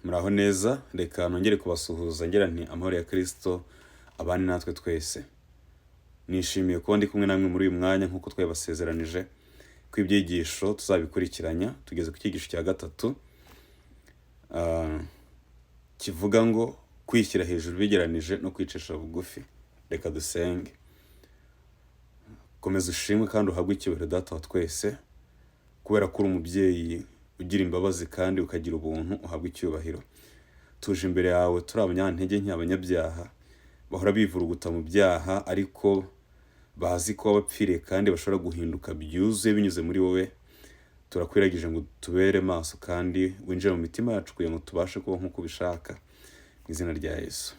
Muraho neza, reka nongere kubasuhuza ngira nti amahoro ya Kristo abane natwe twese. Nishimiye kuba ndi kumwe namwe muri uyu mwanya nk'uko twabasezeranije ko ibyigisho tuzabikurikiranya. Tugeze ku cyigisho cya gatatu kivuga ngo kwishyira hejuru bigeranije no kwicisha bugufi. Reka dusenge. Komeza ushimwe kandi uhabwe icyubahiro Data wa twese, kubera ko uri umubyeyi ugira imbabazi kandi ukagira ubuntu, uhabwa icyubahiro. Tuje imbere yawe turi abanyantege nke, abanyabyaha bahora bivuruguta mu byaha, ariko bazi ko wabapfiriye kandi bashobora guhinduka byuzuye binyuze muri wowe. Turakwiragije ngo tubere maso kandi winjire mu mitima yacu kugira ngo tubashe kuba nk'uko ubishaka, mu izina rya Yesu.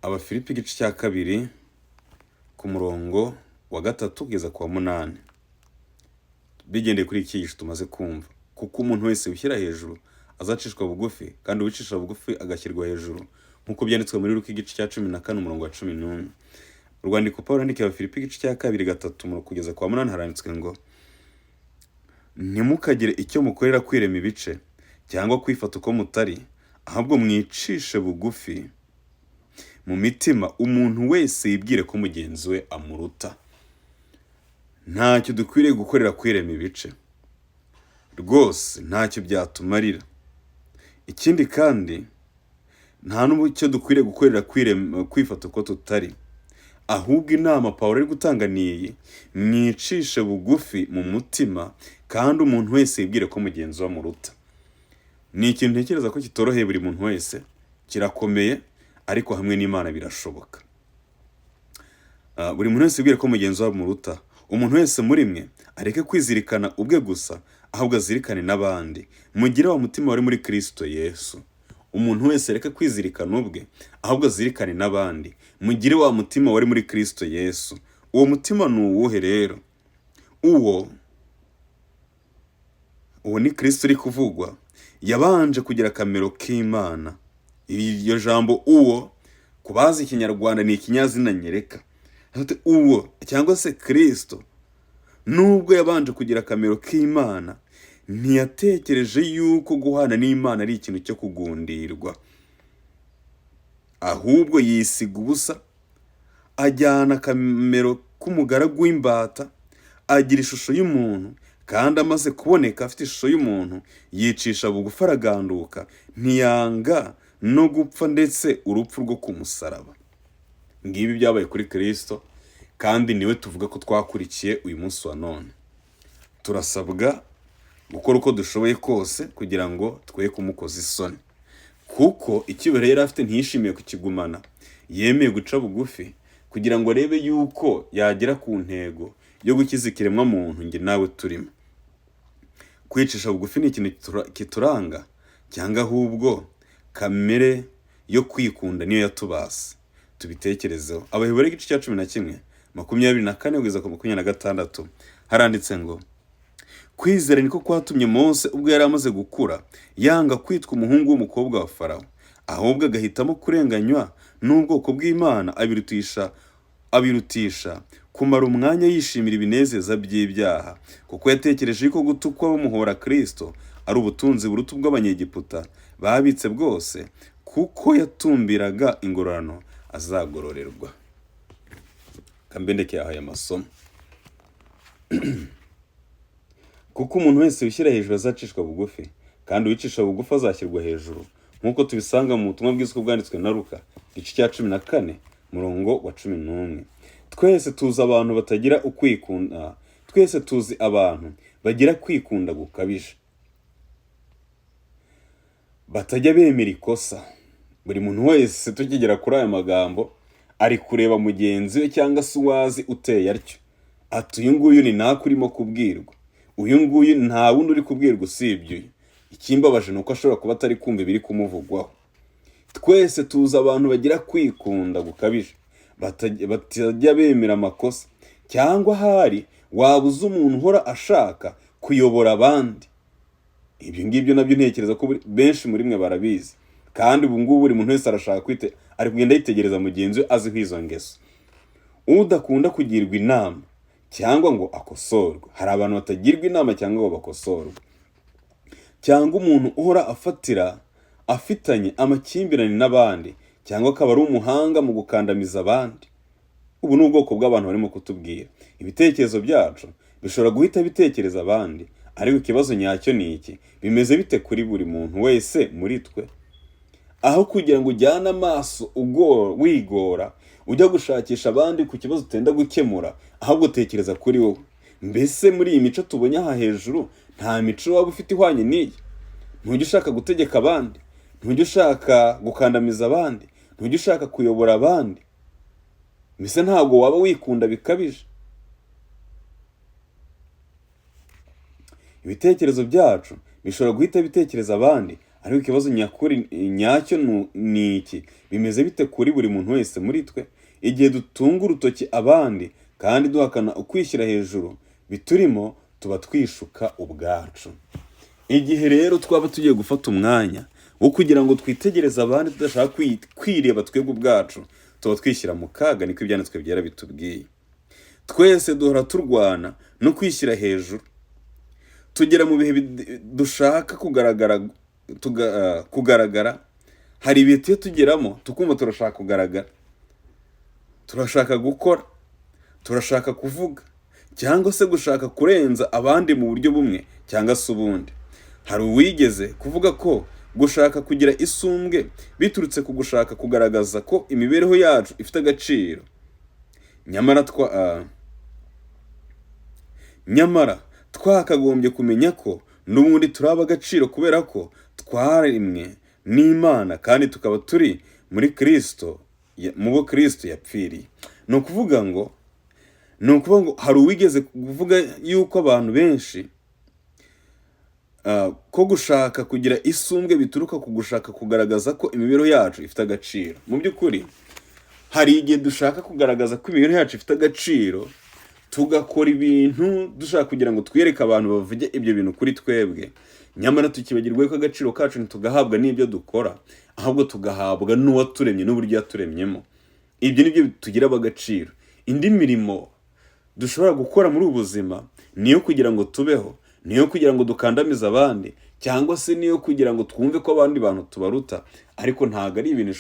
Abafilipi igice cya kabiri ku murongo wa 3 kugeza ku wa 8. Bigendeye kuri iki cyigisho tumaze kumva, kuko umuntu wese wishyira hejuru azacishwa bugufi, kandi uwicisha bugufi agashyirwa hejuru, nk'uko byanditswe muri Luka igice cya 14 umurongo wa 11. Urwandiko Pawulo yandikiye Abafilipi igice cya 2:3 kugeza ku wa 8 haranditswe ngo: ntimukagire icyo mukorera kwirema ibice cyangwa kwifata uko mutari, ahubwo mwicishe bugufi mu mitima, umuntu wese yibwire ko mugenzi we amuruta. Ntacyo dukwiriye gukorera kwirema ibice, rwose ntacyo byatumarira. Ikindi kandi nta n'icyo dukwiriye gukorera kwifata uko tutari, ahubwo inama Pawulo ari gutanga niyi: mwicishe bugufi mu mutima, kandi umuntu wese yibwire ko mugenzi we amuruta. Ni ikintu ntekereza ko kitoroheye buri muntu wese, kirakomeye, ariko hamwe n'Imana birashoboka. Buri muntu wese yibwire ko mugenzi we amuruta. Umuntu wese muri mwe areke kwizirikana ubwe gusa, ahubwo azirikane n'abandi. Mugire wa mutima wari muri Kristo Yesu. Umuntu wese areke kwizirikana ubwe, ahubwo azirikane n'abandi. Mugire wa mutima wari muri Kristo Yesu. Uwo mutima ni uwuhe rero? Uwo ni Kristo uri kuvugwa. Yabanje kugira akamero k'Imana. Iryo jambo uwo kubaza ikinyarwanda ni ikinyazina nyereka. Uwo cyangwa se Kristo, nubwo yabanje kugira akamero k'Imana, ntiyatekereje yuko guhana n'Imana ari ikintu cyo kugundirwa, ahubwo yisiga ubusa, ajyana akamero k'umugaragu w'imbata, agira ishusho y'umuntu, kandi amaze kuboneka afite ishusho y'umuntu, yicisha bugufi araganduka, ntiyanga no gupfa, ndetse urupfu rwo ku musaraba. Ngibi byabaye kuri Kristo, kandi niwe tuvuga ko twakurikiye uyu munsi wa none. Turasabwa gukora uko dushoboye kose kugira ngo twe kumukoza isoni, kuko icyubahiro yari afite ntiyishimiye kukigumana. Yemeye guca bugufi kugira ngo arebe yuko yagera ku ntego yo gukiza ikiremwa muntu nge nawe turimo. Kwicisha bugufi ni ikintu kituranga, cyangwa ahubwo kamere yo kwikunda niyo yatubase? Tubitekerezeho. Abaheburayo igice cya 11:24 kugeza ku 26 haranditse ngo: kwizera niko kwatumye Mose, ubwo yari amaze gukura, yanga kwitwa umuhungu w'umukobwa wa Farawo, ahubwo agahitamo kurenganywa n'ubwoko bw'Imana, abirutisha kumara umwanya yishimira ibinezeza by'ibyaha, kuko yatekereje yuko gutukwa bamuhora Kristo ari ubutunzi buruta ubw'Abanyegiputa babitse bwose, kuko yatumbiraga ingororano azagororerwa. Kambendeke yahaye amasomo. Kuko umuntu wese wishyira hejuru azacishwa bugufi, kandi uwicisha bugufi azashyirwa hejuru, nk'uko tubisanga mu butumwa bwiza bwanditswe na Luka igice cya 14 umurongo wa 11. Twese tuzi abantu batagira ukwikunda, twese tuzi abantu bagira kwikunda gukabije, batajya bemera ikosa. Buri muntu wese tukigera kuri aya magambo ari kureba mugenzi we cyangwa se uwazi uteye atyo, ati uyu nguyu ni nako urimo kubwirwa, uyu nguyu nta wundi uri kubwirwa usibye uyu. Ikimbabaje ni uko ashobora kuba atari kumva ibiri kumuvugwaho. Twese tuzi abantu bagira kwikunda gukabije, batajya bemera amakosa, cyangwa ahari wabuze umuntu uhora ashaka kuyobora abandi. Ibyo ngibyo nabyo ntekereza ko benshi muri mwe barabizi, kandi ubu ngubu buri muntu wese arashaka ari kugenda yitegereza mugenzi we aziho izo ngeso. Udakunda kugirwa inama cyangwa ngo akosorwe. Hari abantu batagirwa inama cyangwa ngo bakosorwe. cyangwa umuntu uhora afitanye amakimbirane n'abandi, cyangwa akaba ari umuhanga mu gukandamiza abandi. Ubu ni ubwoko bw'abantu barimo kutubwira. Ibitekerezo byacu bishobora guhita bitekereza abandi, ariko ikibazo nyacyo ni iki: bimeze bite kuri buri muntu wese muri twe? Aho kugira ngo ujyane amaso wigora ujya gushakisha abandi ku kibazo utenda gukemura, ahubwo tekereza kuri wowe. Mbese muri iyi mico tubonye aha hejuru, nta mico waba ufite ihwanye n'iyi? Ntujya ushaka gutegeka abandi, ntujya ushaka gukandamiza abandi, ntujya ushaka kuyobora abandi. Mbese ntabwo waba wikunda bikabije? Ibitekerezo byacu bishobora guhita bitekereza abandi, ariko ikibazo nyacyo ni iki: bimeze bite kuri buri muntu wese muri twe? Igihe dutunga urutoki abandi kandi duhakana ukwishyira hejuru biturimo, tuba twishuka ubwacu. Igihe rero twaba tugiye gufata umwanya wo kugira ngo twitegereze abandi tudashaka kwireba twebwe ubwacu, tuba twishyira mu kaga. Niko ibyanditswe byera bitubwiye. Twese duhora turwana no kwishyira hejuru. Tugera mu bihe dushaka kugaragara. Hari ibihe tugiye tugeramo tukumva turashaka kugaragara, turashaka gukora, turashaka kuvuga, cyangwa se gushaka kurenza abandi mu buryo bumwe cyangwa se ubundi. Hari uwigeze kuvuga ko gushaka kugira isumbwe biturutse ku gushaka kugaragaza ko imibereho yacu ifite agaciro. Nyamara twakagombye kumenya ko n'ubundi turaba agaciro kubera ko twaremwe n'Imana kandi tukaba turi muri Kristo, mu bo Kristo yapfiriye. Ni ukuvuga ngo hari uwigeze kuvuga yuko abantu benshi ko gushaka kugira isumbwe bituruka ku gushaka kugaragaza ko imibereho yacu ifite agaciro. Mu by'ukuri hari igihe dushaka kugaragaza ko imibereho yacu ifite agaciro, tugakora ibintu dushaka kugira ngo twiyereke abantu bavuge ibyo bintu kuri twebwe, nyamara tukibagirwa ko agaciro kacu ntitugahabwa n'ibyo dukora, ahubwo tugahabwa n'uwaturemye n'uburyo yaturemyemo. Ibyo nibyo tugira agaciro. Indi mirimo dushobora gukora muri ubu buzima niyo kugira ngo tubeho, niyo kugira ngo dukandamize abandi, cyangwa se niyo kugira ngo twumve ko abandi bantu tubaruta, ariko ntabwo ari ibintu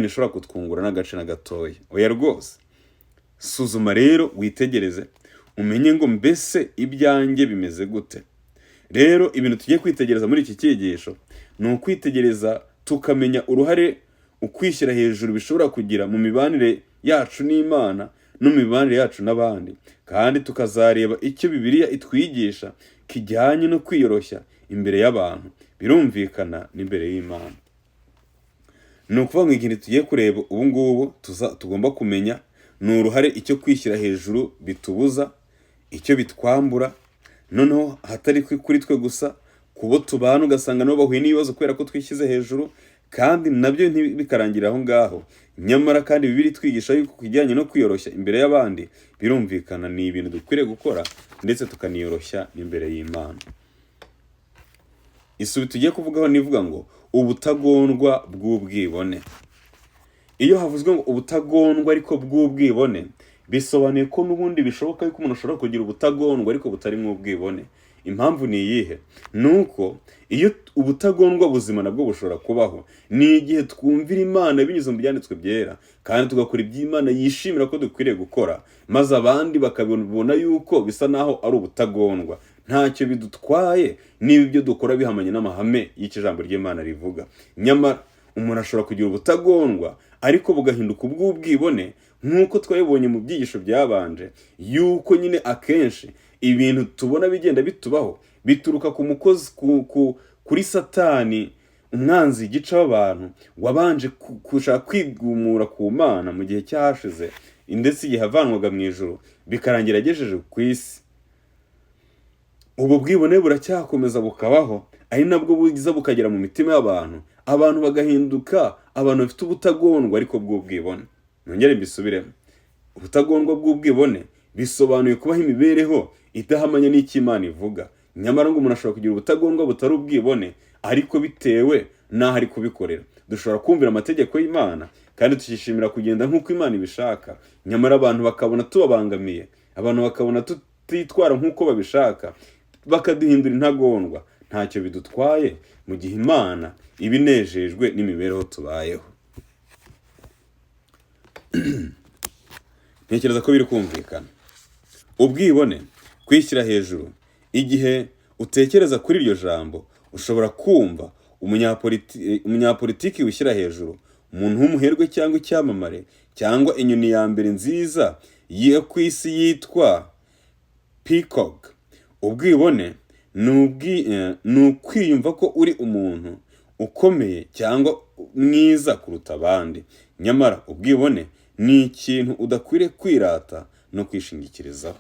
bishobora kutwungura n'agace na gatoya. Oya rwose. Suzuma rero, witegereze, umenye ngo mbese ibyanjye bimeze gute. Rero ibintu tugiye kwitegereza muri iki cyigisho ni ukwitegereza tukamenya uruhare ukwishyira hejuru bishobora kugira mu mibanire yacu n'Imana no mu mibanire yacu n'abandi, kandi tukazareba icyo Bibiliya itwigisha kijyanye no kwiyoroshya imbere y'abantu, birumvikana n'imbere y'Imana. Ni ukuvuga ngo ikintu tugiye kureba ubu ngubu tugomba kumenya ni uruhare icyo kwishyira hejuru bitubuza, icyo bitwambura, noneho hatari kuri twe gusa, kubo tubana ugasanga nabo bahuye n'ibibazo kubera ko twishyize hejuru, kandi nabyo ntibikarangira aho ngaho. Nyamara kandi Bibiliya twigisha yuko kijyanye no kwiyoroshya imbere y'abandi, birumvikana ni ibintu dukwiriye gukora, ndetse tukaniyoroshya imbere y'Imana. Isubi tugiye kuvugaho nivuga ngo ubutagondwa bw'ubwibone. Iyo havuzwe ngo ubutagondwa ariko bw'ubwibone, bisobanuye ko n'ubundi bishoboka yuko umuntu ashobora kugira ubutagondwa ariko butari nk'ubwibone. Impamvu ni iyihe? Nuko iyo ubutagondwa buzima nabwo bushobora kubaho, ni igihe twumvira Imana binyuze mu byanditswe byera, kandi tugakora iby'Imana yishimira ko dukwiriye gukora, maze abandi bakabona yuko bisa naho ari ubutagondwa. Ntacyo bidutwaye niba ibyo dukora bihamanye n'amahame y'ijambo ry'Imana rivuga. Nyamara umuntu ashobora kugira ubutagondwa ariko bugahinduka ubw'ubwibone, nk'uko twabibonye mu byigisho byabanje, yuko nyine akenshi ibintu tubona bigenda bitubaho bituruka ku mukozi kuri Satani, umwanzi igice w'abantu wabanje gushaka kwigumura ku Mana mu gihe cyahashize, ndetse igihe avanwaga mu ijuru bikarangira agejeje ku isi. Ubu bwibone buracyakomeza bukabaho, ari nabwo bugiza bukagera mu mitima y'abantu, abantu bagahinduka abantu bafite ubutagondwa ariko bw'ubwibone. Nongere mbisubiremo, ubutagondwa bw'ubwibone bisobanuye kubaho imibereho idahamanya n'icyo Imana ivuga. Nyamara ngo umuntu ashobora kugira ubutagondwa butari ubwibone ariko bitewe n'aho ari kubikorera. Dushobora kumvira amategeko y'Imana kandi tukishimira kugenda nk'uko Imana ibishaka, nyamara abantu bakabona tubabangamiye, abantu bakabona tutitwara nk'uko babishaka, bakaduhindura intagondwa. ntacyo bidutwaye mu gihe Imana iba inejejwe n'imibereho tubayeho. Ntekereza ko biri kumvikana. Ubwibone, kwishyira hejuru. Igihe utekereza kuri iryo jambo, ushobora kumva umunyapolitiki wishyira hejuru, umuntu w'umuherwe cyangwa icyamamare, cyangwa inyoni ya mbere nziza yo ku isi yitwa peacock. Ubwibone ni ukwiyumva ko uri umuntu ukomeye cyangwa mwiza kuruta abandi. Nyamara ubwibone ni ikintu udakwiriye kwirata no kwishingikirizaho.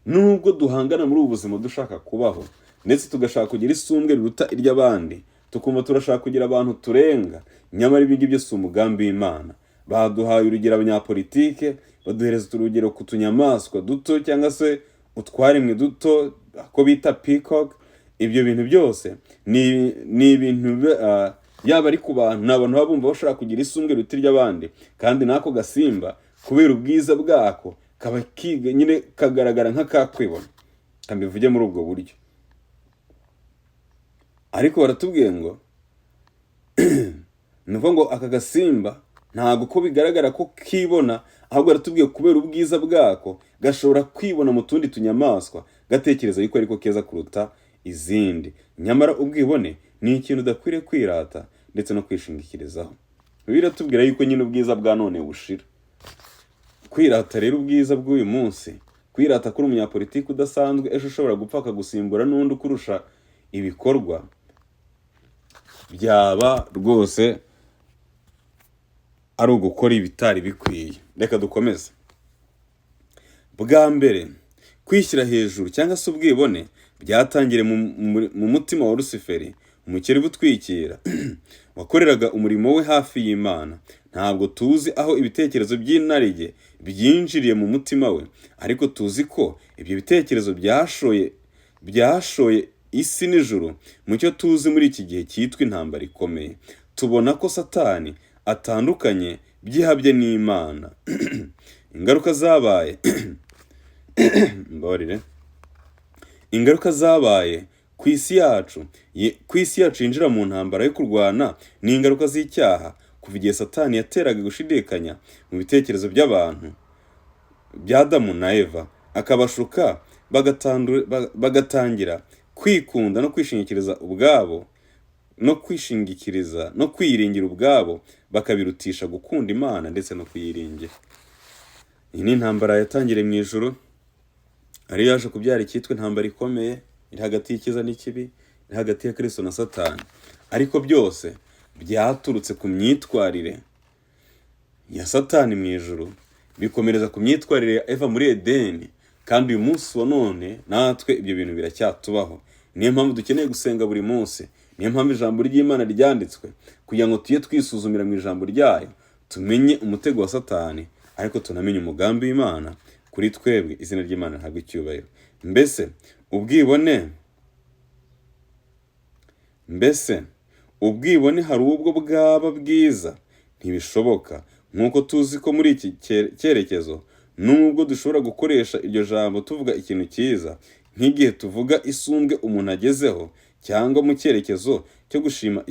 Nubwo duhangana muri ubu buzima dushaka kubaho, ndetse tugashaka kugira isumbwe riruta iry'abandi, tukumva turashaka kugira abantu turenga, nyamara ibi ngibyo si umugambi w'Imana. Baduhaye urugero abanyapolitike, baduhereza urugero ku tunyamaswa duto cyangwa se utwaremwe duto ko bita peacock. Ibyo bintu byose ni ibintu yaba ari ku bantu, ni abantu baba bumva bashaka kugira isumbwe riruta iry'abandi, kandi n'ako gasimba kubera ubwiza bwako kaba kiga nyine kagaragara nk'akakwibona. Kambivuge muri ubwo buryo. Ariko baratubwiye ngo nuvuga ngo aka gasimba ntago ko bigaragara ko kibona, ahubwo baratubwiye kubera ubwiza bwako gashobora kwibona mu tundi tunyamaswa, gatekereza yuko ariko keza kuruta izindi. Nyamara ubwibone ni ikintu udakwiriye kwirata ndetse no kwishingikirizaho. Biratubwira yuko nyine ubwiza bwa none bushira. Kwirata rero ubwiza bw'uyu munsi, kwirata kuri umunyapolitiki udasanzwe ejo ushobora gupfa akagusimbura n'undi ukurusha ibikorwa, byaba rwose ari ugukora ibitari bikwiye. Reka dukomeze. Bwa mbere, kwishyira hejuru cyangwa se ubwibone byatangiriye mu mutima wa Lusiferi, umukeri butwikira wakoreraga umurimo we hafi y'Imana. Ntabwo tuzi aho ibitekerezo by'inarijye byinjiriye mu mutima we, ariko tuzi ko ibyo bitekerezo byashoye isi n'ijuru mu cyo tuzi muri iki gihe cyitwa intambara ikomeye. Tubona ko Satani atandukanye byihabye n'Imana. Ingaruka zabaye ku isi yacu yinjira mu ntambara yo kurwana ni ingaruka z'icyaha. Kuva igihe Satani yateraga gushidikanya mu bitekerezo by'abantu bya Adamu na Eva, akabashuka bagatangira kwikunda no kwishingikiriza ubwabo no kwiyiringira ubwabo, bakabirutisha gukunda Imana ndetse no kuyiringira. Iyi ni intambara yatangiriye mu ijuru, ariyo yaje kubyara icyitwa intambara ikomeye, iri hagati y'icyiza n'ikibi, iri hagati ya Kristo na Satani. Ariko byose byaturutse ku myitwarire ya Satani mu ijuru, bikomereza ku myitwarire ya Eva muri Edeni, kandi uyu munsi wa none natwe ibyo bintu biracyatubaho. Niyo mpamvu dukeneye gusenga buri munsi, niyo mpamvu ijambo ry'Imana ryanditswe, kugira ngo tujye twisuzumira mu ijambo ryayo, tumenye umutego wa Satani, ariko tunamenye umugambi w'Imana kuri twebwe. Izina ry'Imana ntabwo icyubahiro. Mbese ubwibone hari ubwo bwaba bwiza? Ntibishoboka. Nk'uko tuzi ko muri iki cyerekezo, nubwo dushobora gukoresha iryo jambo tuvuga ikintu cyiza, nk'igihe tuvuga isumbwe umuntu agezeho, cyangwa mu cyerekezo cyo gushima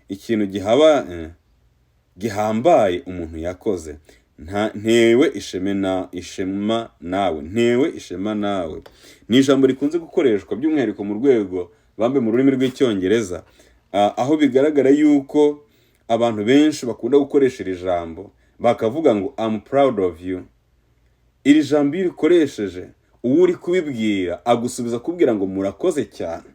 ikintu gihambaye umuntu yakoze. Ntewe ishema nawe ni ijambo rikunze gukoreshwa by'umwihariko mu rwego bambe mu rurimi rw'icyongereza, aho bigaragara yuko abantu benshi bakunda gukoresha iri jambo bakavuga ngo I'm proud of you. Iri jambo iyo urikoresheje, uwo uri kubibwira agusubiza kubwira ngo murakoze cyane,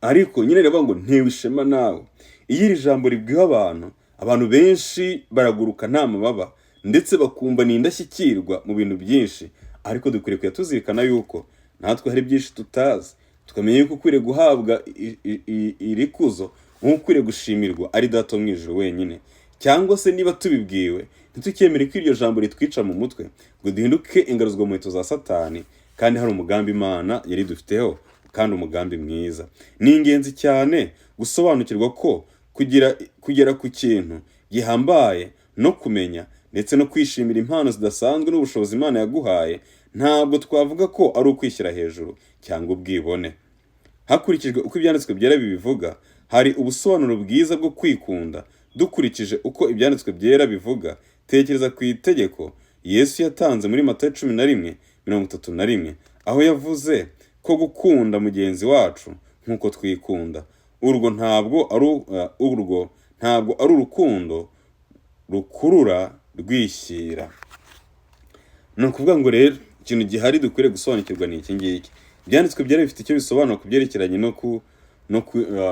ariko nyine reba ngo ntewe ishema nawe. Iyo iri jambo ribwiwe abantu benshi baraguruka nta mababa, ndetse bakumva ni indashyikirwa mu bintu byinshi. Ariko dukwiriye kujya tuzirikana yuko natwe hari byinshi tutazi, tukamenya yuko ukwiriye guhabwa iri kuzo, ukwiriye gushimirwa ari Data wo mu ijuru wenyine. Cyangwa se niba tubibwiwe, ntitukemere ko iryo jambo ritwica mu mutwe ngo duhinduke ingaruzwa mu nkweto za Satani, kandi hari umugambi Imana yari dufiteho, kandi umugambi mwiza. Ni ingenzi cyane gusobanukirwa ko kugera ku kintu gihambaye no kumenya ndetse no kwishimira impano zidasanzwe n'ubushobozi Imana yaguhaye ntabwo twavuga ko ari ukwishyira hejuru cyangwa ubwibone. Hakurikijwe uko ibyanditswe byera bibivuga, hari ubusobanuro bwiza bwo kwikunda. Dukurikije uko ibyanditswe byera bivuga, tekereza ku itegeko Yesu yatanze muri Matayo 11:31, aho yavuze ko gukunda mugenzi wacu nk'uko twikunda. Urwo ntabwo ari urukundo rukurura rwishyira. Ni ukuvuga ngo rero ikintu gihari dukwiriye gusobanukirwa ni iki ngiki. Ibyanditswe byari bifite icyo bisobanura ku byerekeranye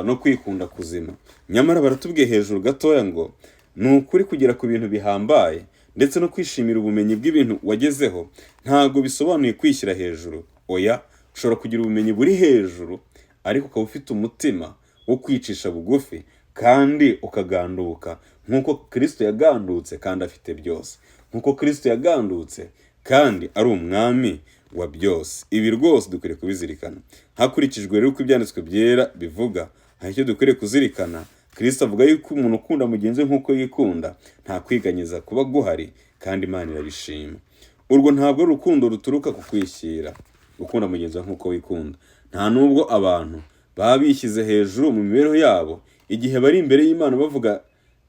no kwikunda kuzima. Nyamara baratubwiye hejuru gatoya ngo ni ukuri kugera ku bintu bihambaye ndetse no kwishimira ubumenyi bw'ibintu wagezeho ntabwo bisobanuye kwishyira hejuru. Oya, ushobora kugira ubumenyi buri hejuru ariko ukaba ufite umutima wo kwicisha bugufi kandi ukaganduka nk'uko Kristo yagandutse kandi afite byose, nk'uko Kristo yagandutse kandi ari umwami wa byose. Ibi rwose dukwiriye kubizirikana. Hakurikijwe rero uko ibyanditswe byera bivuga, hari icyo dukwiriye kuzirikana. Kristo avuga yuko umuntu ukunda mugenzi we nk'uko yikunda nta kwiganyiza kuba guhari, kandi Imana irabishima. Urwo ntabwo ari urukundo ruturuka ku kwishyira, gukunda mugenzi we nk'uko wikunda. Nta nubwo abantu baba bishyize hejuru mu mibereho yabo igihe bari imbere y'Imana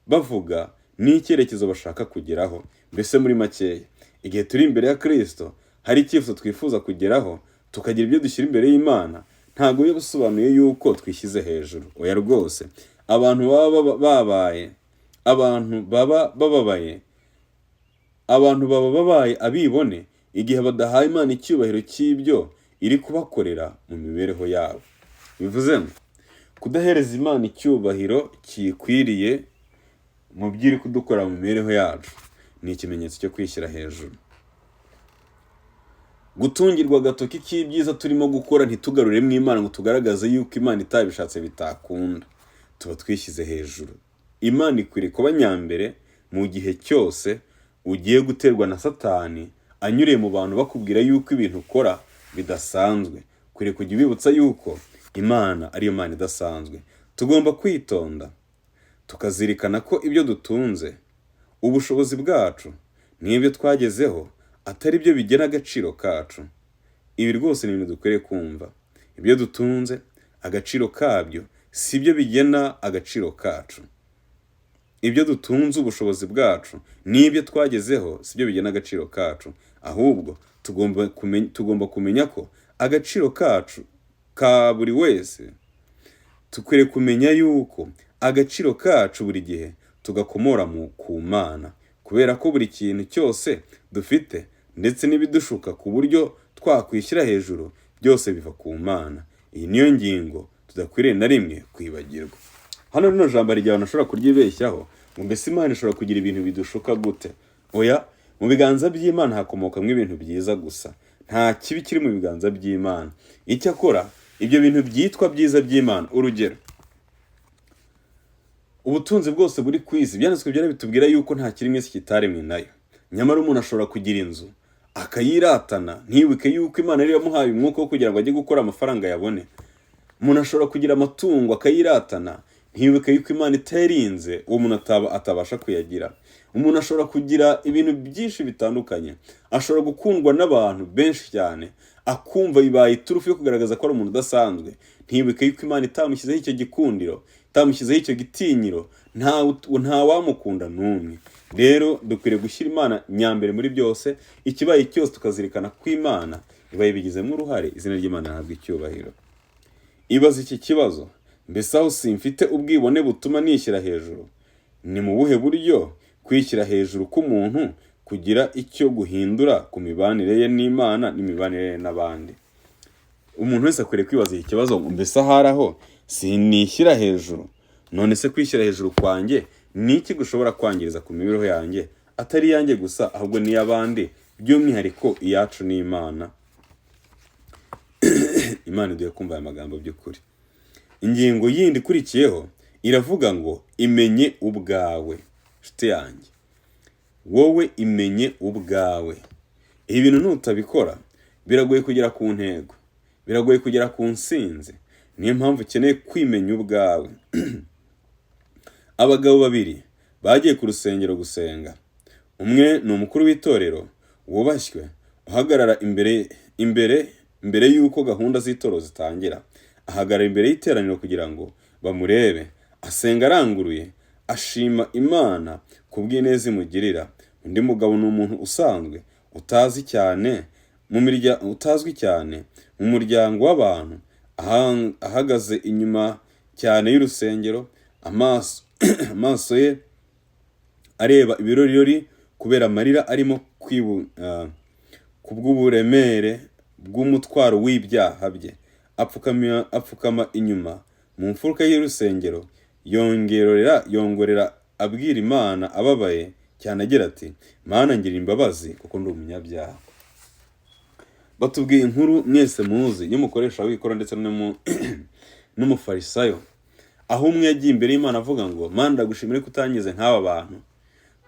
bavuga n'icyerekezo bashaka kugeraho. Mbese muri makeya, igihe turi imbere ya Kristo hari icyifuzo twifuza kugeraho, tukagira ibyo dushyira imbere y'Imana, ntabwo biba bisobanuye yuko twishyize hejuru. Oya rwose, abantu baba bababaye abibone igihe badahaye Imana icyubahiro cy'ibyo iri kubakorera mu mibereho yabo. Bivuze ngo kudahereza Imana icyubahiro kiyikwiriye mu byo iri kudukora mu mibereho yacu ni ikimenyetso cyo kwishyira hejuru. Gutungirwa agatoki k'ibyiza turimo gukora ntitugarure mu Imana ngo tugaragaze yuko Imana itabishatse bitakunda, tuba twishyize hejuru. Imana ikwiriye kuba nyambere mu gihe cyose ugiye guterwa na Satani anyuriye mu bantu bakubwira yuko ibintu ukora bidasanzwe. Ukwiriye kujya ubibutsa yuko Imana ariyo Mana idasanzwe. Tugomba kwitonda tukazirikana ko ibyo dutunze, ubushobozi bwacu n'ibyo twagezeho atari byo bigena agaciro kacu. Ibi rwose ni ibintu dukwiriye kumva. Ibyo dutunze, agaciro kabyo si byo bigena agaciro kacu. Ibyo dutunze, ubushobozi bwacu n'ibyo twagezeho si byo bigena agaciro kacu. Ahubwo tugomba kumenya ko agaciro kacu ka buri wese, tukwiriye kumenya yuko agaciro kacu buri gihe tugakomora ku Mana, kubera ko buri kintu cyose dufite ndetse n'ibidushuka ku buryo twakwishyira hejuru byose biva ku Mana. Iyi niyo ngingo tudakwiriye na rimwe kwibagirwa. Hano rino jambo hari igihe abantu bashobora kuryibeshyaho ngo mbese Imana ishobora kugira ibintu bidushuka gute? Oya, mu biganza by'Imana hakomokamo ibintu byiza gusa. Nta kibi kiri mu biganza by'Imana. Icyakora ibyo bintu byitwa byiza by'Imana, urugero, ubutunzi bwose buri ku isi, ibyanditswe byera bitubwira yuko nta kiremwa kitaremwe nayo. Nyamara umuntu ashobora kugira inzu akayiratana ntibuke yuko Imana yari yamuhaye umwuka wo kugira ngo ajye gukora amafaranga yabone. Umuntu ashobora kugira amatungo akayiratana ntibuke yuko Imana itarinze uwo muntu atabasha kuyagira. Umuntu ashobora kugira ibintu byinshi bitandukanye, ashobora gukundwa n'abantu benshi cyane, akumva bibaye iturufu yo kugaragaza ko ari umuntu udasanzwe, ntibuke yuko Imana itamushyizeho icyo gikundiro, itamushyizeho icyo gitinyiro, nta wamukunda n'umwe. Rero dukwiriye gushyira Imana nyambere muri byose, ikibaye cyose tukazirikana ko Imana ibaye bigizemo uruhare, izina ry'Imana rihabwa icyubahiro. Ibaza iki kibazo: mbese aho simfite ubwibone butuma nishyira hejuru? Ni mu buhe buryo kwishyira hejuru k'umuntu kugira icyo guhindura ku mibanire ye n'Imana n'imibanire ye n'abandi? Umuntu wese akwiriye kwibaza iki kibazo ngo mbese ahari aho sinishyira hejuru? None se kwishyira hejuru kwanjye ni iki gushobora kwangiriza ku mibereho yanjye, atari yanjye gusa ahubwo n'iy'abandi, by'umwihariko iyacu n'Imana? Imana iduhe kumva aya magambo by'ukuri. Ingingo yindi ikurikiyeho iravuga ngo imenye ubwawe. Nshuti yanjye, wowe imenye ubwawe. Ibi bintu nutabikora biragoye kugera ku ntego, biragoye kugera ku nsinzi. Niyo mpamvu ukeneye kwimenya ubwawe. Abagabo babiri bagiye ku rusengero gusenga. Umwe ni umukuru w'itorero wubashywe, uhagarara imbere y'uko gahunda z'itorero zitangira. Ahagarara imbere y'iteraniro kugira ngo bamurebe. Asenga aranguruye, ashima Imana ku bw'ineza imugirira. Undi mugabo ni umuntu usanzwe, utazwi cyane mu muryango w'abantu, ahagaze inyuma cyane y'urusengero, amaso ye areba ibirori kubera amarira arimo ku bw'uburemere bw'umutwaro w'ibyaha bye. Apfukama inyuma mu mfuruka y'urusengero, yongorera abwira Imana ababaye cyane agira ati, Mana ngirira imbabazi kuko ndi umunyabyaha. Batubwiye inkuru mwese muzi y'umukoresha w'ikoro ndetse n'umufarisayo, aho umwe yagiye imbere y'Imana avuga ngo, Mana ndagushimire ko utangize nk'aba bantu,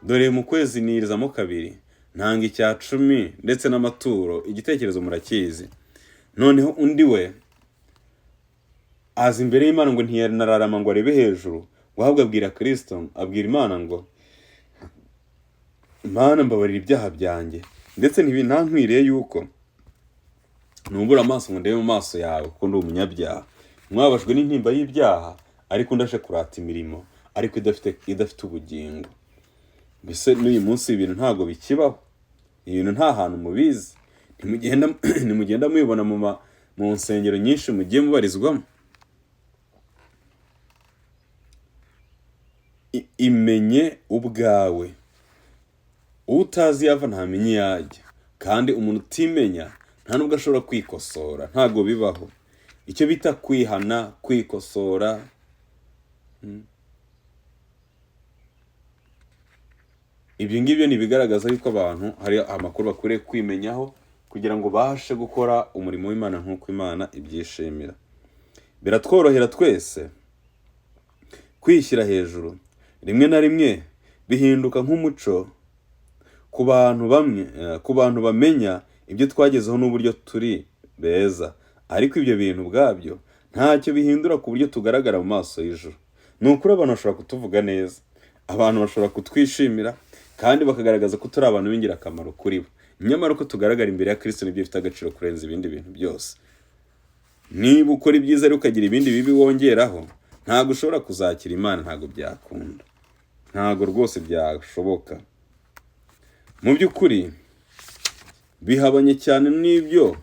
dore mu kwezi nirizamo 2, ntanga 10 ndetse n'amaturo, igitekerezo murakizi. Noneho undi we aza imbere y'Imana ngo ntiyanararama ngo arebe hejuru, ahubwo abwira Kristo, abwira Imana ngo, Mana mbabarira ibyaha byanjye, ndetse ntibintankwiriye yuko nubura amaso ngo ndebe mu maso yawe kuko ndi umunyabyaha. Mwabajwe n'intimba y'ibyaha, ariko ndashe kurata imirimo ariko idafite ubugingo. Mbese n'uyu munsi ibintu ntago bikibaho, ibintu nta hantu mubizi, nimugenda mubibona mu nsengero nyinshi mugiye mubarizwamo. Imenye ubwawe, utazi yava ntamenye yajya, kandi umuntu utimenya nta nubwo ashobora kwikosora, ntago bibaho. Icyo bita kwihana, kwikosora, ibyo ngibyo ni bigaragaza yuko abantu hari amakuru bakwiriye kwimenyaho kugira ngo bashe gukora umurimo w'Imana nk'uko Imana ibyishimira. Biratworohera twese kwishyira hejuru, rimwe na rimwe bihinduka nk'umuco ku bantu bamenya ibyo twagezeho n'uburyo turi beza, ariko ibyo bintu ubwabyo ntacyo bihindura ku buryo tugaragara mu maso y'ijuru. Ni ukuri abantu bashobora kutuvuga neza, abantu bashobora kutwishimira kandi bakagaragaza ko turi abantu b'ingirakamaro kuri bo, nyamara uko tugaragara imbere ya Kristo nibyo bifite agaciro kurenza ibindi bintu byose. Niba ukora ibyiza ariko ukagira ibindi bibi wongeraho, ntabwo ushobora kuzakira Imana, ntabwo byakunda, ntabwo rwose byashoboka. Mu by'ukuri bihabanye cyane n'ibyo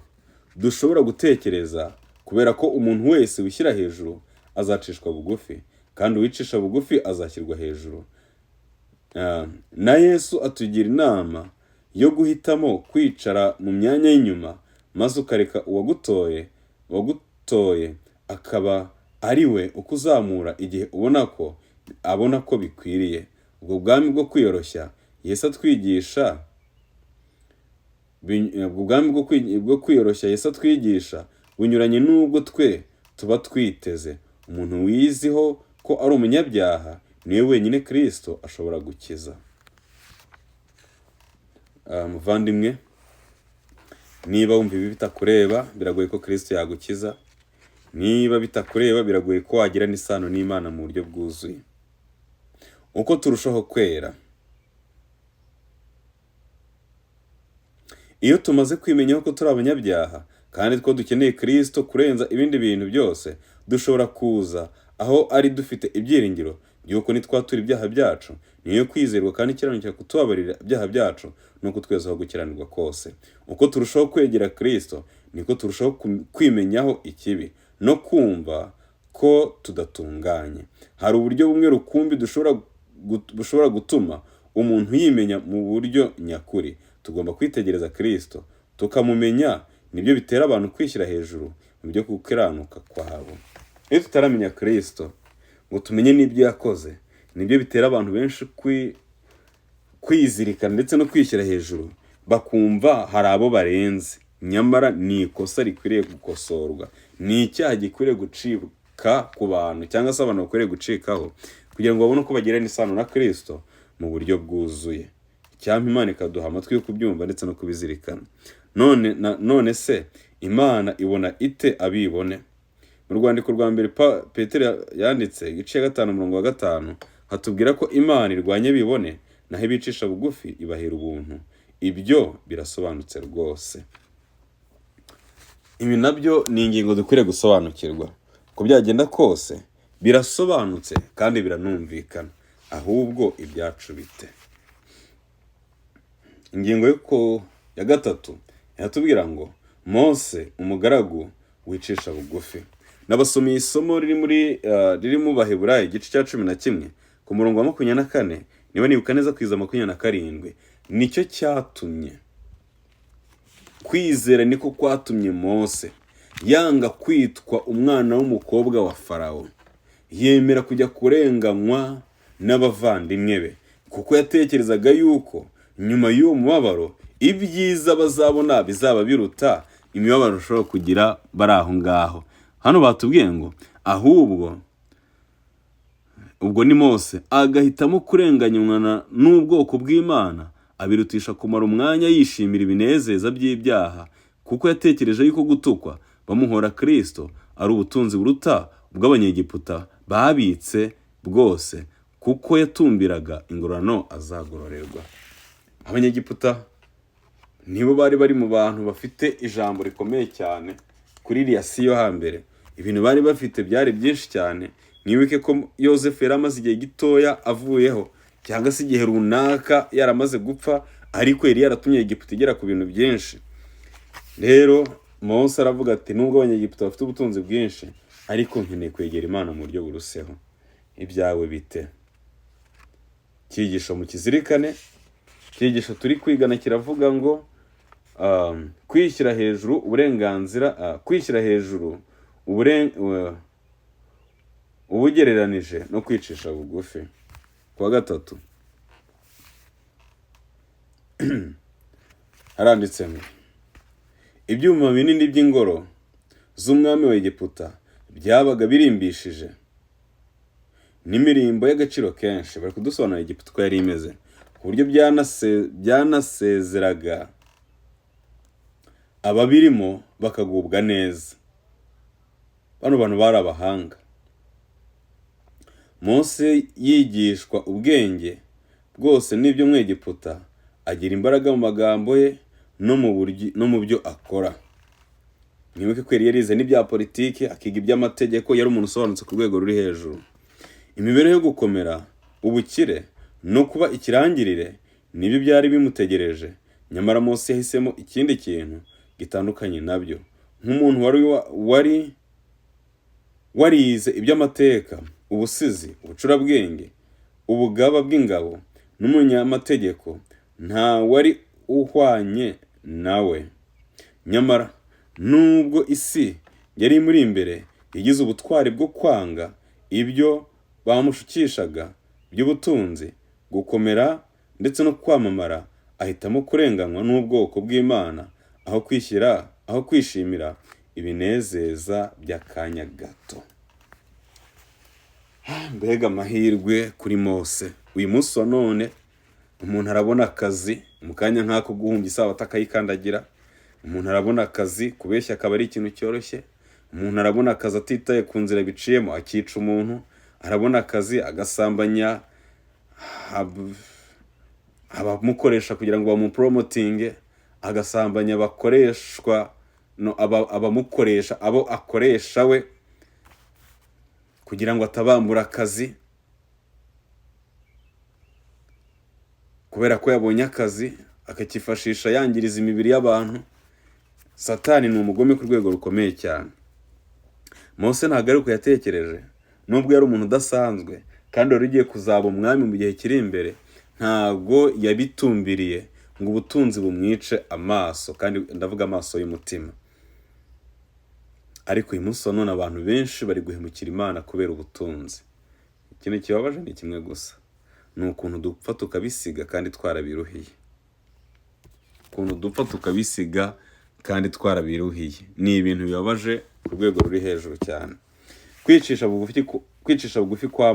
dushobora gutekereza, kubera ko umuntu wese wishyira hejuru azacishwa bugufi, kandi uwicisha bugufi azashyirwa hejuru. Na Yesu atugira inama yo guhitamo kwicara mu myanya y'inyuma, maze ukareka uwagutoye akaba ari we ukuzamura igihe abona ko bikwiriye. Ubwo bwami bwo kwiyoroshya Yesu atwigisha bunyuranye n'ubwo twe tuba twiteze. Umuntu wiziho ko ari umunyabyaha niwe wenyine Kristo ashobora gukiza. Muvandimwe, niba wumva ibi bitakureba, biragoye ko Kristo yagukiza. Niba bitakureba, biragoye ko wagira n'isano n'Imana mu buryo bwuzuye. Uko turushaho kwera, iyo tumaze kwimenyaho ko turi abanyabyaha kandi ko dukeneye Kristo kurenza ibindi bintu byose, dushobora kuza aho ari dufite ibyiringiro by'uko nitwatura ibyaha byacu, niyo kwizerwa kandi ikiranukira kutubabarira ibyaha byacu no kutwezaho gukiranirwa kose. Uko turushaho kwegera Kristo, niko turushaho kwimenyaho ikibi no kumva ko tudatunganye. Hari uburyo bumwe rukumbi bushobora gutuma umuntu yimenya mu buryo nyakuri. Tugomba kwitegereza Kristo tukamumenya, nibyo bitera abantu kwishyira hejuru mu byo gukiranuka kwabo. Iyo tutaramenya Kristo ngo tumenye n'ibyo yakoze, nibyo bitera abantu benshi kwizirikana ndetse no kwishyira hejuru, bakumva hari abo barenze. Nyamara ni ikosa rikwiriye gukosorwa, ni icyaha gikwiriye gucika ku bantu, cyangwa se abantu bakwiriye gucikaho kugira ngo babone uko bagirana isano na Kristo mu buryo bwuzuye. Icyampa Imana ikaduha amatwi yo kubyumva ndetse no kubizirikana. None se Imana ibona ite abibone? Mu rwandiko rwa mbere Petero yanditse igice 5:5 hatubwira ko Imana irwanya bibone, naho ibicisha bugufi ibahera ubuntu. ibyo birasobanutse rwose. Ibi nabyo ni ingingo dukwiriye gusobanukirwa. Uko byagenda kose birasobanutse kandi biranumvikana. Ahubwo ibyacu bite? Ingingo ya gatatu iratubwira ngo Mose umugaragu wicisha bugufi. Nabasomeye isomo riri mu Baheburayo igice cya 11 ku murongo wa 24, niba nibuka neza kwiza 27. Nicyo cyatumye kwizera niko kwatumye Mose yanga kwitwa umwana w'umukobwa wa Farawo, yemera kujya kurenganywa n'abavandimwe be, kuko yatekerezaga yuko nyuma y'uwo mubabaro ibyiza bazabona bizaba biruta imibabaro ushobora kugira bari aho ngaho. Hano batubwiye ngo ahubwo ubwo ni Mose agahitamo kurenganywa n'ubwoko bw'Imana, abirutisha kumara umwanya yishimira ibinezeza by'ibyaha, kuko yatekereje yuko gutukwa bamuhora Kristo ari ubutunzi buruta ubw'Abanyegiputa babitse bwose, kuko yatumbiraga ingororano azagororerwa. Abanyegiputa nibo bari mu bantu bafite ijambo rikomeye cyane kuri iriya si yo hambere. Ibintu bari bafite byari byinshi cyane. Nibuke ko Yosefu yari amaze igihe gitoya avuyeho, cyangwa se igihe runaka yaramaze gupfa, ariko yari yaratumye Egiputa igera ku bintu byinshi. Rero Mose aravuga ati nubwo Abanyegiputa bafite ubutunzi bwinshi, ariko nkeneye kwegera Imana mu buryo buruseho. Ibyawe bite? Cyigisho mu kizirikane. Cyigisho turi kwigana kiravuga ngo kwishyira hejuru uburenganzira, kwishyira hejuru ubugereranije no kwicisha bugufi. Kwa gatatu haranditse ngo ibyuma binini by'ingoro z'umwami wa Egiputa byabaga birimbishije n'imirimbo y'agaciro kenshi. Bari kudusobanurira Egiputa uko yari imeze, ku buryo byanasezeraga ababirimo bakagubwa neza. Bano bantu bari abahanga. Mose yigishwa ubwenge bwose n'ibyo mu Egiputa, agira imbaraga mu magambo ye no mu byo akora. Mwibuke ko yarize n'ibya politiki, akiga iby'amategeko, yari umuntu usobanutse ku rwego ruri hejuru. Imibereho yo gukomera, ubukire no kuba ikirangirire nibyo byari bimutegereje. Nyamara Mose yahisemo ikindi kintu gitandukanye nabyo. Nk'umuntu warize iby'amateka, ubusizi, ubucurabwenge, ubugaba bw'ingabo n'umunyamategeko, nta wari uhwanye nawe. Nyamara nubwo isi yari imuri imbere, yagize ubutwari bwo kwanga ibyo bamushukishaga by'ubutunzi, gukomera ndetse no kwamamara. Ahitamo kurenganywa n'ubwoko bw'Imana aho kwishimira ibinezeza by'akanya gato. Mbega amahirwe kuri Mose. Uyu munsi wa none umuntu arabona akazi mu kanya nk'ako guhumbya isabato akayikandagira. Umuntu arabona akazi kubeshya akaba ari ikintu cyoroshye. Umuntu arabona akazi atitaye ku nzira biciyemo akica umuntu. Arabona akazi agasambanya abamukoresha kugira ngo bamupromotinge, agasambanya abakoreshwa abamukoresha abo akoresha we kugira ngo atabambura akazi, kubera ko yabonye akazi akakifashisha yangiriza imibiri y'abantu. Satani ni umugome ku rwego rukomeye cyane. Mose ntabwo ari uko yatekereje. Nubwo yari umuntu udasanzwe kandi wari ugiye kuzaba umwami mu gihe kiri imbere, ntabwo yabitumbiriye ngo ubutunzi bumwice amaso, kandi ndavuga amaso y'umutima. Ariko uyu munsi wa none abantu benshi bari guhemukira Imana kubera ubutunzi. Ikintu kibabaje ni kimwe gusa, ni ukuntu dupfa tukabisiga kandi twarabiruhiye. Ukuntu dupfa tukabisiga kandi twarabiruhiye ni ibintu bibabaje ku rwego ruri hejuru cyane. Kwicisha bugufi kwa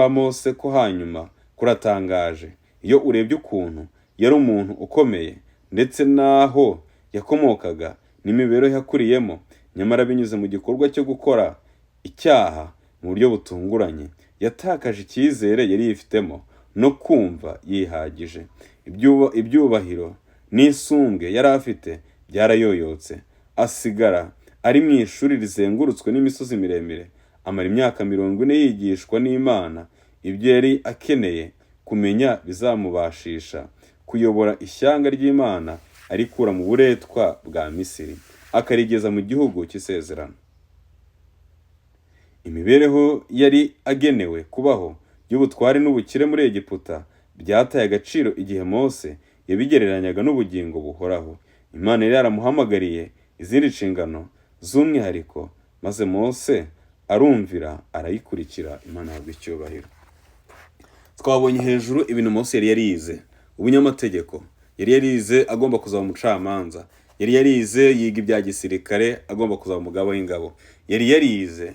Mose ko hanyuma kuratangaje. Iyo urebye ukuntu yari umuntu ukomeye ndetse naho yakomokaga n'imibereho yakuriyemo, nyamara binyuze mu gikorwa cyo gukora icyaha mu buryo butunguranye, yatakaje icyizere yari yifitemo no kumva yihagije. Ibyubahiro n'isumbwe yari afite byarayoyotse, asigara ari mu ishuri rizengurutswe n'imisozi miremire. Amara imyaka 40 yigishwa n'Imana ibyo yari akeneye kumenya bizamubashisha kuyobora ishyanga ry'Imana arikura mu buretwa bwa Misiri akarigeza mu gihugu cy'isezerano. Imibereho yari agenewe kubaho y'ubutware n'ubukire muri Egiputa byataye agaciro igihe Mose yabigereranyaga n'ubugingo buhoraho. Imana yari yaramuhamagariye izindi nshingano z'umwihariko, maze Mose arumvira arayikurikira. Imana yahabwa icyubahiro. Twabonye hejuru ibintu Mose yari yarize: ubunyamategeko, yari yarize agomba kuzaba umucamanza, yari yarize yiga ibya gisirikare agomba kuzaba umugaba w'ingabo, yari yarize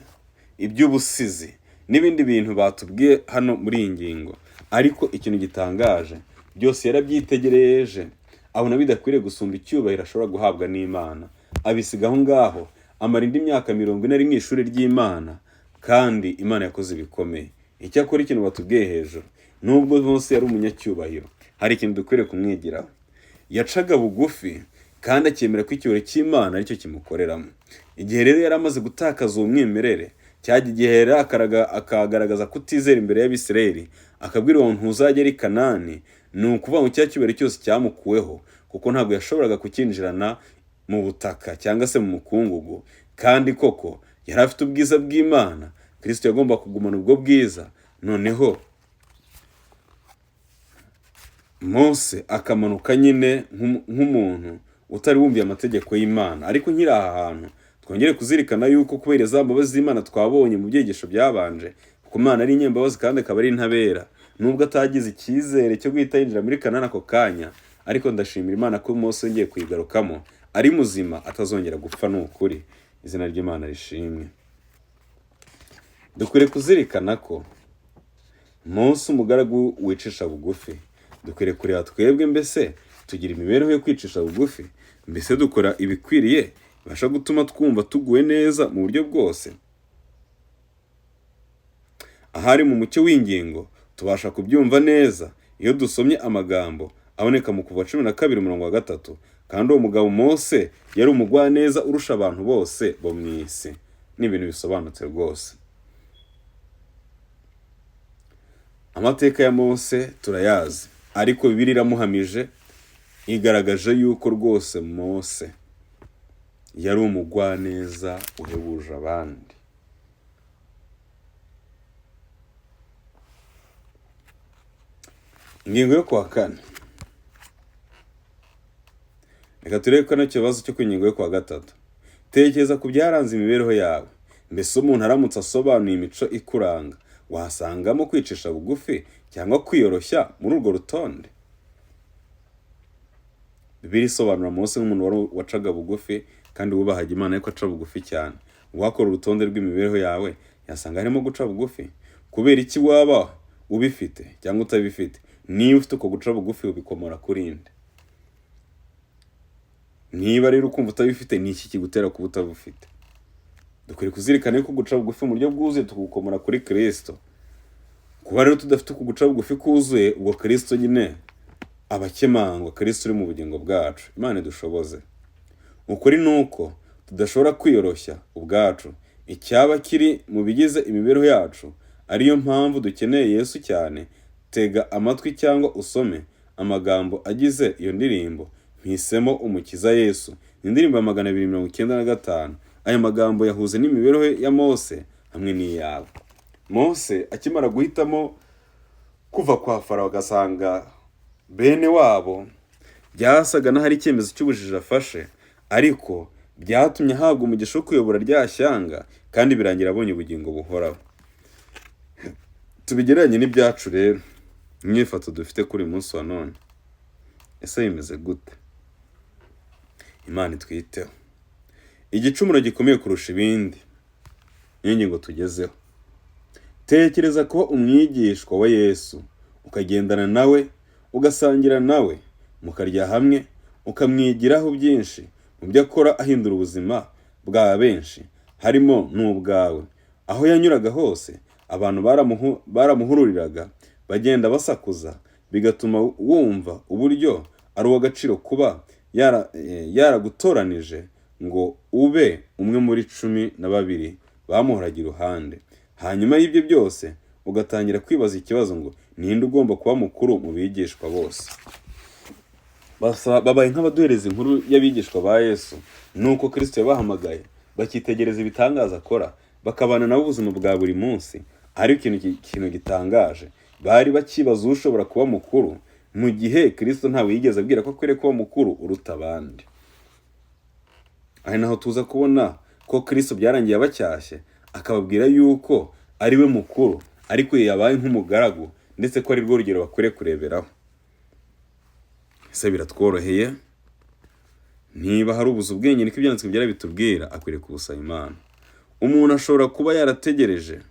iby'ubusizi n'ibindi bintu batubwiye hano muri iyi ngingo. Ariko ikintu gitangaje, byose yarabyitegereje abona bidakwiriye gusumba icyubahiro ashobora guhabwa n'Imana, abisiga aho ngaho. Amara indi myaka 40 ari mu ishuri ry'Imana, kandi Imana yakoze ibikomeye. Icyakora ikintu batubwiye hejuru, nubwo Mose yari umunyacyubahiro, hari ikintu dukwiriye kumwigiraho. Yacaga bugufi kandi akemera ko icyubahiro cy'Imana aricyo kimukoreramo. Igihe rero yari amaze gutakaza uwo mwimerere, igihe rero akagaragaza kutizera imbere y'Abisirayeli, akabwira uwo ntuzajya ari Kanani, ni ukuvuga ngo cya cyubahiro cyose cyamukuweho, kuko ntabwo yashoboraga kukinjirana mu butaka cyangwa se mu mukungugu. Kandi koko yari afite ubwiza bw'Imana, Kristo yagomba kugumana ubwo bwiza. Noneho Mose akamanuka nyine nk'umuntu utari wumviye amategeko y'Imana. Ariko nkiri aha hantu twongere kuzirikana yuko kubera za mbabazi z'Imana twabonye mu byigisho byabanje, kuko Imana ari inyembabazi kandi akaba ari intabera, nubwo atagize icyizere cyo guhita yinjira muri Kanani ako kanya, ariko ndashimira Imana ko Mose yongeye kuyigarukamo ari muzima, atazongera gupfa. Ni ukuri, izina ry'Imana rishimwe. Dukwiriye kuzirikana ko Mose umugaragu wicisha bugufi. Dukwiriye kureba twebwe, mbese tugira imibereho yo kwicisha bugufi? Mbese dukora ibikwiriye bibasha gutuma twumva tuguwe neza mu buryo bwose? Ahari mu mucyo w'ingingo tubasha kubyumva neza iyo dusomye amagambo aboneka mu Kuva 12:3. Kandi uwo mugabo Mose yari umugwaneza urusha abantu bose bo mu isi. Ni ibintu bisobanutse rwose. Amateka ya Mose turayazi, ariko Bibiliya iramuhamije, igaragaje yuko rwose Mose yari umugwaneza uhebuje abandi. Ingingo yo kuwa 4. Reka turebe ko kibazo cyo ku ngingo yo kuwa 3. Tekereza ku byaranze imibereho yawe. Mbese umuntu aramutse asobanuye imico ikuranga, wahasangamo kwicisha bugufi cyangwa kwiyoroshya muri urwo rutonde? Bibiliya isobanura Mose nk'umuntu wacaga bugufi kandi wubahaga Imana, ariko aca bugufi cyane. Wakora urutonde rw'imibereho yawe, yasanga harimo guca bugufi. Kubera iki waba ubifite cyangwa utabifite? Niba ufite uko guca bugufi, ubikomora kuri nde? Niba rero ukumva utabifite, ni iki kigutera kuba utabufite? Dukwiriye kuzirikana ko guca bugufi mu buryo bwuzuye tugukomora kuri Kristo. Kuba rero tudafite uko guca bugufi kuzuye, ubwo Kristo nyine abakemangwa, Kristo uri mu bugingo bwacu. Imana idushoboze. Ukuri nuko tudashobora kwiyoroshya ubwacu. Icyaba kiri mu bigize imibereho yacu, ariyo mpamvu dukeneye Yesu cyane. Tega amatwi cyangwa usome amagambo agize iyo ndirimbo, Mpisemo Umukiza Yesu. Indirimbo ya 295. Aya magambo yahuze n'imibereho ya Mose hamwe n'iyawe. Mose akimara guhitamo kuva kwa Farawo agasanga bene wabo, byasaga n'ahari icyemezo cy'ubujiji afashe, ariko byatumye ahabwa umugisha wo kuyobora rya shyanga, kandi birangira abonye ubugingo buhoraho. Tubigereranye n'ibyacu rero, imyifato dufite kuri munsi wa none, ese bimeze gute? Imana itwiteho. Igicumuro gikomeye kurusha ibindi, ingingo tugezeho. Tekereza kuba umwigishwa wa Yesu, ukagendana nawe, ugasangira nawe, mukarya hamwe, ukamwigiraho byinshi mu byo akora, ahindura ubuzima bwa benshi, harimo n'ubwawe. Aho yanyuraga hose, abantu baramuhururiraga bagenda basakuza, bigatuma wumva uburyo ari uw'agaciro kuba yaragutoranije ngo ube umwe muri 12 bamuhoraga iruhande. Hanyuma y'ibyo byose ugatangira kwibaza ikibazo ngo ninde ugomba kuba mukuru mu bigishwa bose. Babaye nk'abaduhereza inkuru y'abigishwa ba Yesu, nuko Kristo yabahamagaye bakitegereza ibitangaza akora, bakabana nabo ubuzima bwa buri munsi. Ariko ikintu gitangaje, bari bakibaza ushobora kuba mukuru, mu gihe Kristo ntawe yigeze abwira ko akwiriye kuba mukuru uruta abandi. Ari naho tuza kubona ko Kristo byarangiye abacyashye, akababwira yuko ari we mukuru, ariko yabaye nk'umugaragu, ndetse ko ari rwo rugero bakwiriye kureberaho. Ese biratworoheye? Niba hari ubuze ubwenge niko ibyanditswe byari bitubwira, akwiriye kubusaba Imana. Umuntu ashobora kuba yarategereje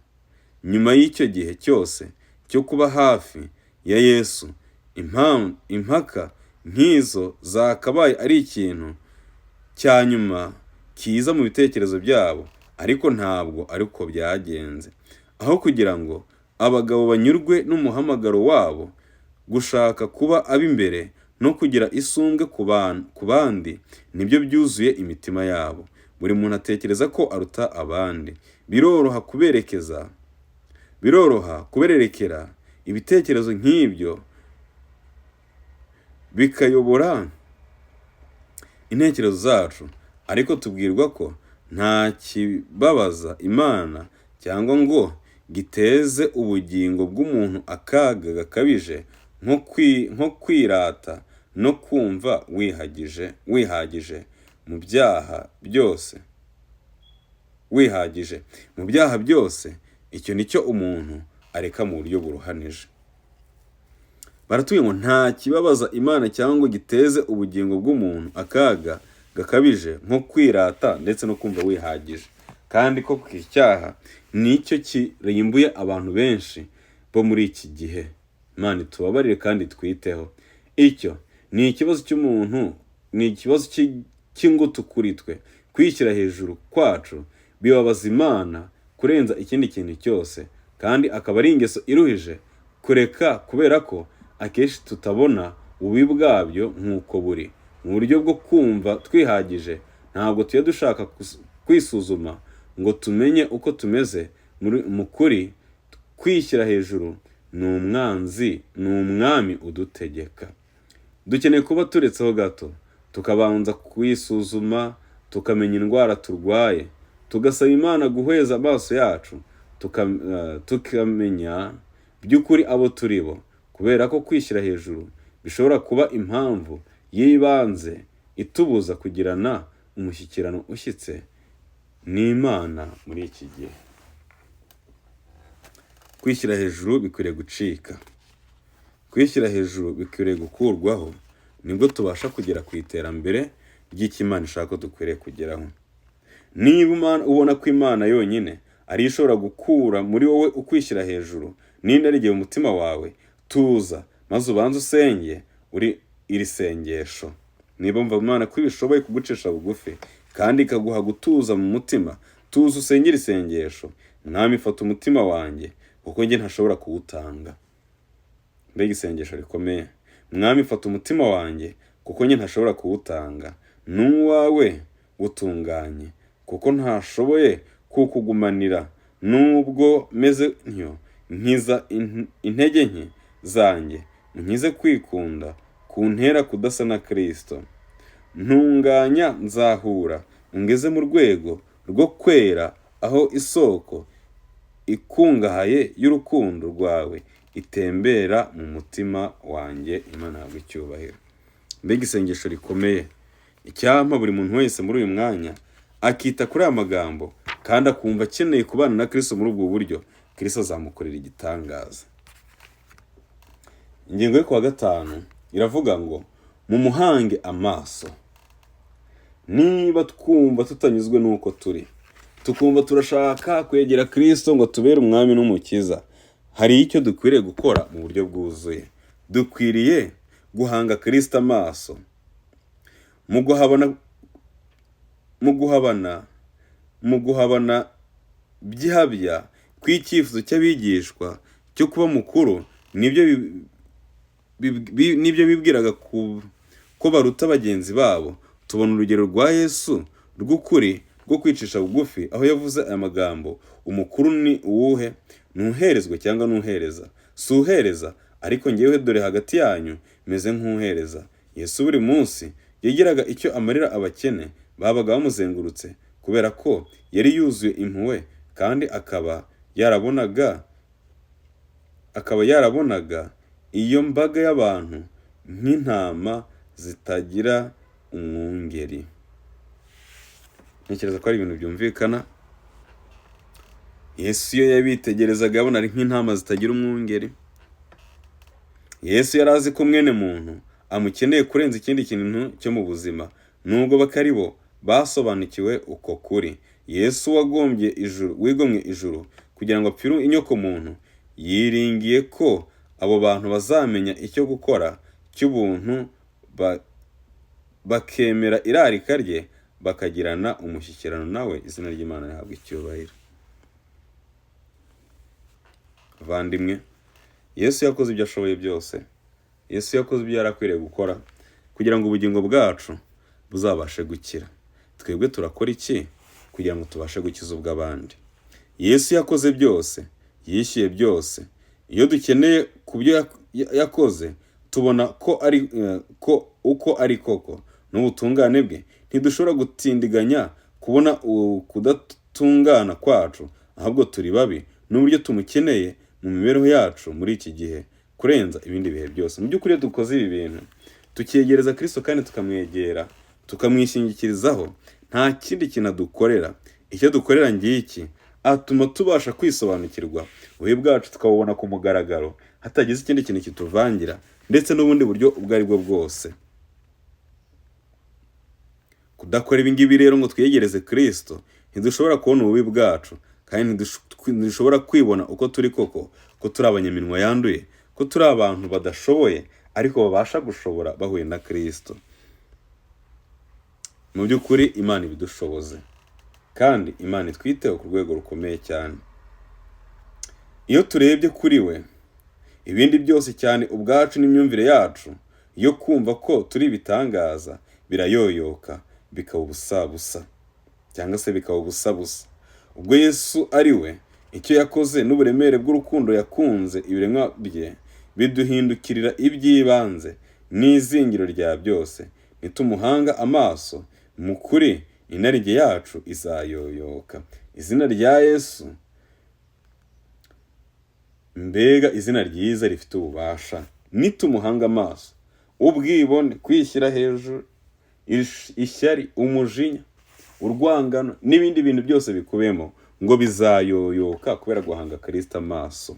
nyuma y'icyo gihe cyose cyo kuba hafi ya Yesu, impaka nk'izo zakabaye ari ikintu cya nyuma kiza mu bitekerezo byabo, ariko ntabwo ariko byagenze. Aho kugira ngo abagabo banyurwe n'umuhamagaro wabo, gushaka kuba ab'imbere no kugira isumbwe ku bandi nibyo byuzuye imitima yabo. Buri muntu atekereza ko aruta abandi. Biroroha kubererekera ibitekerezo nk'ibyo bikayobora intekerezo zacu, ariko tubwirwa ko nta kibabaza Imana cyangwa ngo giteze ubugingo bw'umuntu akaga gakabije nko kwirata no kumva wihagije mu byaha byose. Icyo nicyo umuntu areka mu buryo buruhanije. Baratubwira ngo nta kibabaza Imana cyangwa ngo giteze ubugingo bw'umuntu akaga gakabije nko kwirata ndetse no kumva wihagije. Kandi ko icyaha nicyo kirimbuye abantu benshi bo muri iki gihe. Imana itubabarire kandi twiteho. Icyo ni ikibazo cy'umuntu, ni ikibazo cy'ingutu kuri twe. Kwishyira hejuru kwacu bibabaza Imana kurenza ikindi kintu cyose, kandi akaba ari ingeso iruhije kureka, kubera ko akenshi tutabona ububi bwabyo nk'uko buri. Mu buryo bwo kumva twihagije, ntabwo tujya dushaka kwisuzuma ngo tumenye uko tumeze mu kuri. Kwishyira hejuru ni umwami udutegeka. Dukeneye kuba turetseho gato, tukabanza kwisuzuma, tukamenya indwara turwaye, tugasaba Imana guhweza amaso yacu, tukamenya by'ukuri abo turi bo, kubera ko kwishyira hejuru bishobora kuba impamvu y'ibanze itubuza kugirana umushyikirano ushyitse n'Imana muri iki gihe. Kwishyira hejuru bikwiriye gucika. Kwishyira hejuru bikwiriye gukurwaho, nibwo tubasha kugera ku iterambere ry'icyo Imana ishaka ko dukwiriye kugeraho. Niba ubona ko Imana yonyine ari ishobora gukura muri wowe ukwishyira hejuru n'indaregeye umutima wawe, tuza maze ubanze usenge iri sengesho. Niba mva Imana ko ibishoboye kugucisha bugufi kandi ikaguha gutuza mu mutima, tuza usenge iri sengesho. Mwami, fata umutima wanjye kuko njye ntashobora kuwutanga. Mbega isengesho rikomeye. Mwami, fata umutima wanjye kuko njye ntashobora kuwutanga. N'uwawe utunganye kuko ntashoboye kukugumanira. Nubwo meze ntyo, nkiza intege nke zanjye, nkize kwikunda kuntera kudasa na Kristo. Ntunganya nzahura, ngeze mu rwego rwo kwera, aho isoko ikungahaye y'urukundo rwawe itembera mu mutima wanjye. Imana yawe icyubahiro. Mbega isengesho rikomeye. Icyampa buri muntu wese muri uyu mwanya akita kuri aya magambo kandi akumva akeneye kubana na Kristo muri ubwo buryo, Kristo azamukorera igitangaza. Ingingo yo kuwa 5 iravuga ngo mumuhange amaso. Niba twumva tutanyuzwe n'uko turi, tukumva turashaka kwegera Kristo ngo tubere umwami n'umukiza, hari icyo dukwiriye gukora mu buryo bwuzuye. Dukwiriye guhanga Kristo amaso. Mu guhabana by'ihabya kw'icyifuzo cy'abigishwa cyo kuba mukuru nibyo bibwiraga ko baruta bagenzi babo. Tubona urugero rwa Yesu rw'ukuri rwo kwicisha bugufi, aho yavuze aya magambo: umukuru ni uwuhe? Ntuherezwe cyangwa ntuhereza? Si uhereza, ariko njyewe dore hagati yanyu meze nk'uhereza. Yesu buri munsi yagiraga icyo amarira abakene babaga bamuzengurutse, kubera ko yari yuzuye impuhwe kandi akaba yarabonaga iyo mbaga y'abantu nk'intama zitagira umwungeri. Ntekereza ko ari ibintu byumvikana. Yesu iyo yabitegerezaga yabona ari nk'intama zitagira umwungeri. Yesu yari azi ko mwene muntu amukeneye kurenza ikindi kintu cyo mu buzima, nubwo bakari bo basobanukiwe uko kuri. Yesu wigomwe ijuru kugira ngo apfire inyoko muntu, yiringiye ko abo bantu bazamenya icyo gukora cy'ubuntu, bakemera irarika rye, bakagirana umushyikirano nawe. Izina ry'Imana rihabwa icyubahiro. Bavandimwe, Yesu yakoze ibyo ashoboye byose. Yesu yakoze ibyo yari akwiriye gukora kugira ngo ubugingo bwacu buzabashe gukira. Twebwe turakora iki kugira ngo tubashe gukiza ubw'abandi? Yesu yakoze byose, yishyuye byose. Iyo dukeneye ku byo yakoze, tubona ko uko ari koko n'ubutungane bwe, ntidushobora gutindiganya kubona kudatungana kwacu, ahubwo turi babi n'uburyo tumukeneye mu mibereho yacu muri iki gihe kurenza ibindi bihe byose. Mu by'ukuri iyo dukoze ibi bintu, tukiyegereza Kristo kandi tukamwegera, tukamwishingikirizaho, nta kindi kintu adukorera. Icyo dukorera ngiki: atuma tubasha kwisobanukirwa ububi bwacu, tukabubona ku mugaragaro, hatagize ikindi kintu kituvangira, ndetse n'ubundi buryo ubwo ari bwo bwose. Kudakora ibi ngibi rero ngo twiyegereze Kristo, ntidushobora kubona ububi bwacu, kandi ntidushobora kwibona uko turi koko, ko turi abanyaminwa yanduye, ko turi abantu badashoboye ariko babasha gushobora bahuye na Kristo. Mu by'ukuri Imana ibidushoboze, kandi Imana itwiteho ku rwego rukomeye cyane. Iyo turebye kuri we, ibindi byose cyane ubwacu n'imyumvire yacu yo kumva ko turi ibitangaza birayoyoka, bikaba ubusabusa, cyangwa se bikaba ubusabusa. Ubwo Yesu ari we, icyo yakoze n'uburemere bw'urukundo yakunze ibiremwa bye biduhindukirira iby'ibanze n'izingiro rya byose. Nitumuhanga amaso mu kuri, inarijye yacu izayoyoka. Izina rya Yesu, mbega izina ryiza rifite ububasha. Nitumuhanga amaso, ubwibone, kwishyira hejuru, ishyari, umujinya, urwangano n'ibindi bintu byose bikubemo, ngo bizayoyoka kubera guhanga Kristo amaso.